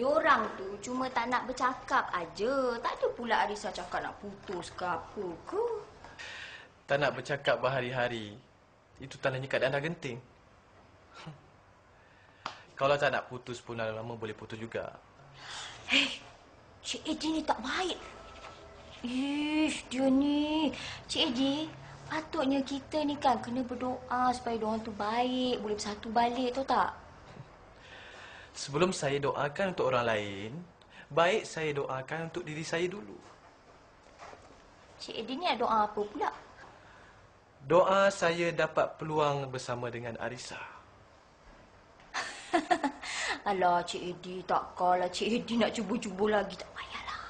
Diorang tu cuma tak nak bercakap aja. Tak ada pula Arissa cakap nak putus ke apa ke. Tak nak bercakap berhari-hari. Itu tandanya keadaan dah genting. Kalau tak nak putus pun lama-lama boleh putus juga. Hei, Cik Eddie ni tak baik. Ish, dia ni. Cik Eddie, patutnya kita ni kan kena berdoa supaya diorang tu baik, boleh bersatu balik, tahu tak? Sebelum saya doakan untuk orang lain, baik saya doakan untuk diri saya dulu. Cik Eddie ni ada doa apa pula? Doa saya dapat peluang bersama dengan Arissa. Alah, Cik Eddie, takkanlah Cik Eddie nak cuba-cuba lagi. Tak payahlah.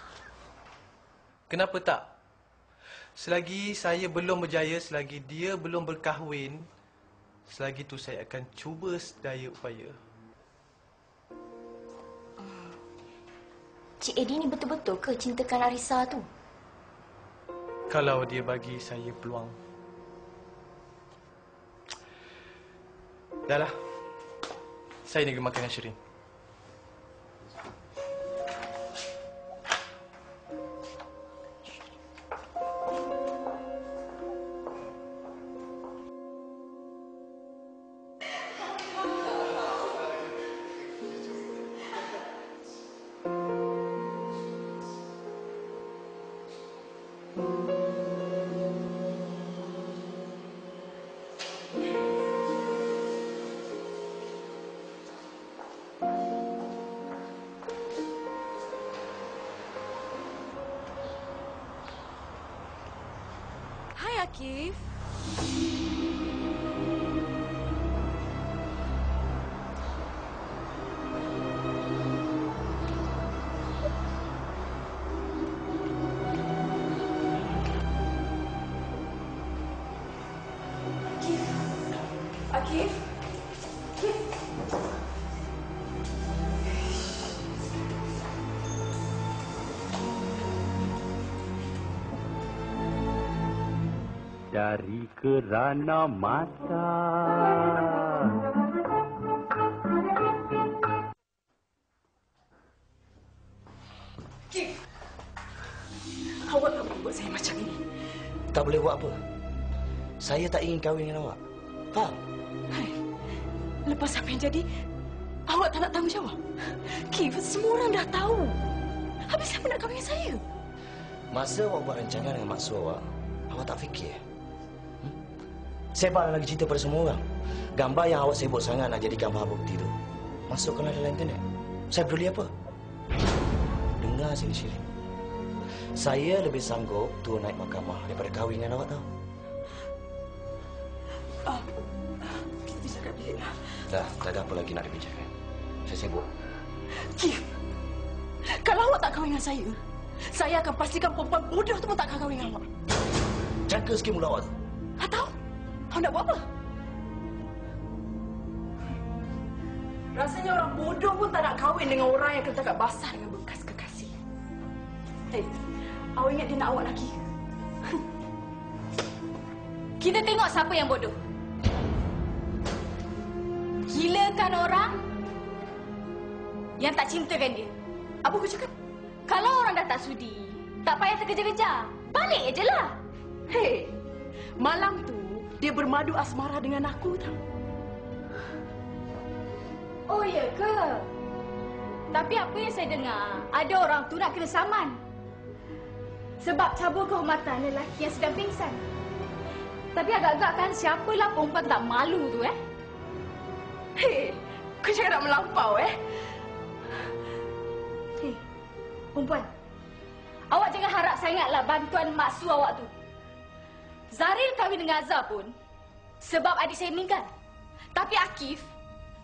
Kenapa tak? Selagi saya belum berjaya, selagi dia belum berkahwin, selagi tu saya akan cuba sedaya upaya. Cik Eddie ni betul-betul ke cintakan Arissa tu? Kalau dia bagi saya peluang. Dah lah. Saya nak pergi makan dengan Syirin. Hai Akif. Akif. Dari kerana mata. Akif. Awak tak boleh buat saya macam ini. Tak boleh buat apa? Saya tak ingin kahwin dengan awak. Faham? Hai. Lepas apa yang jadi, awak tak nak tanggungjawab. Akif, semua orang dah tahu. Habis siapa nak kahwin dengan saya? Masa awak buat rancangan dengan maksud awak tak fikir. Sebarlah lagi cerita pada semua orang. Gambar yang awak sibuk sangat nak jadi gambar bukti tu, masukkanlah dalam internet. Saya peduli apa? Dengar sini, Syirin. Saya lebih sanggup turun naik mahkamah daripada kahwin dengan awak, tahu? Kita bisa kat bilik lah. Dah, tak ada apa lagi nak dibicarakan. Saya sibuk. Kif, kalau awak tak kahwin dengan saya akan pastikan perempuan bodoh tu pun tak akan kahwin dengan awak. Jaga sikit mulut awak tu. Atau, awak nak buat apa? Rasanya orang bodoh pun tak nak kahwin dengan orang yang kena tagak basah dengan bekas kekasih. Hei, awak ingat dia nak awak lagi? Kita tengok siapa yang bodoh. Gilakan orang yang tak cintakan dia. Apa kau cakap? Kalau orang dah tak sudi, tak payah terkejar-kejar. Balik je lah. Hei, malam tu dia bermadu asmara dengan aku, tahu? Oh, ya ke? Tapi apa yang saya dengar, ada orang tu nak kena saman. Sebab cabur kehormatan lelaki yang sedang pingsan. Tapi agak-agak kan siapalah perempuan tak malu tu, Hei, kau jangan nak melampau, Hei, perempuan. Awak jangan harap sangatlah bantuan maksu awak tu. Zaril kahwin dengan Azhar pun sebab adik saya meninggal. Tapi Akif,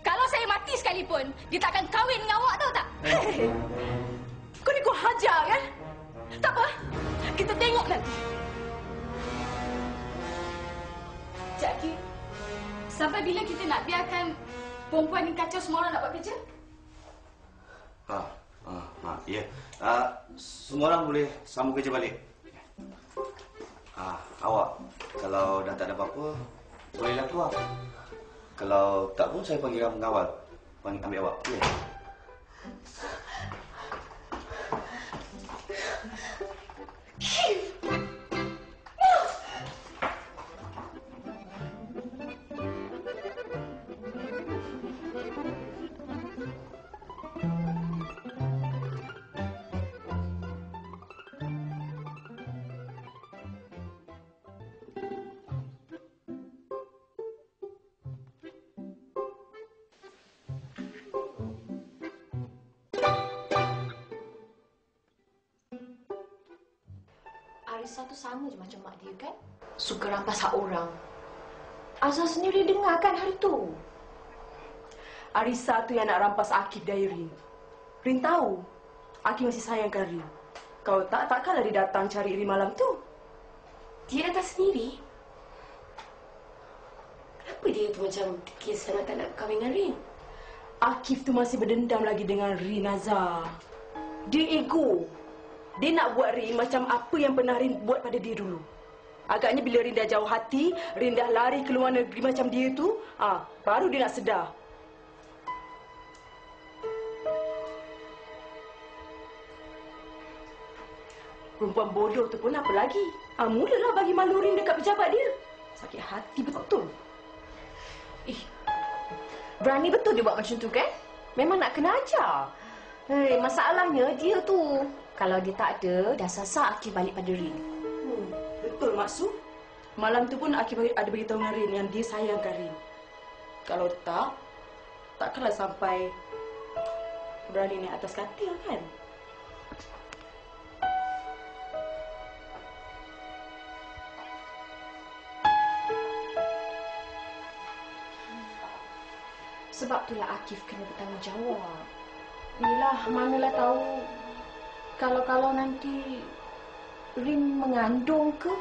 kalau saya mati sekalipun, dia takkan kahwin dengan awak, tahu tak? Hei, kau ni kau hajar kan? Tak apa, kita tengok nanti. Cik Akif, sampai bila kita nak biarkan perempuan ni kacau semua orang nak buat kerja? Ya. Semua orang boleh sambung kerja balik. Awak, kalau dah tak ada apa-apa, bolehlah keluar. Kalau tak pun saya panggil pengawal. Ambil awak. Ya. Arisa tu sama je macam mak dia kan? Suka rampas hak orang. Azhar sendiri dengar kan hari tu? Arisa tu yang nak rampas Akif dari Rin. Rin tahu Akif masih sayangkan Rin. Kalau tak, takkanlah dia datang cari Rin malam tu. Dia datang sendiri. Kenapa dia tu macam fikir sangat tak nak kahwin dengan Rin? Akif tu masih berdendam lagi dengan Rin, Azhar. Dia ego. Dia nak buat Rin macam apa yang pernah Rin buat pada dia dulu. Agaknya bila Rin dah jauh hati, Rin dah lari ke luar negeri macam dia tu, baru dia nak sedar. Perempuan bodoh tu pun apa lagi? Mulalah bagi malu Rin dekat pejabat dia. Sakit hati betul. Berani betul dia buat macam tu kan? Memang nak kena ajar. Masalahnya dia tu. Kalau dia tak ada, dah sasar Akif balik pada Rin. Betul, Mak Su. Malam tu pun Akif ada beritahu dengan Rin yang dia sayangkan Rin. Kalau tak, takkanlah sampai berani naik atas katil kan? Sebab itulah Akif kena bertanggungjawab. Yelah, manalah tahu kalau nanti Rin mengandung ke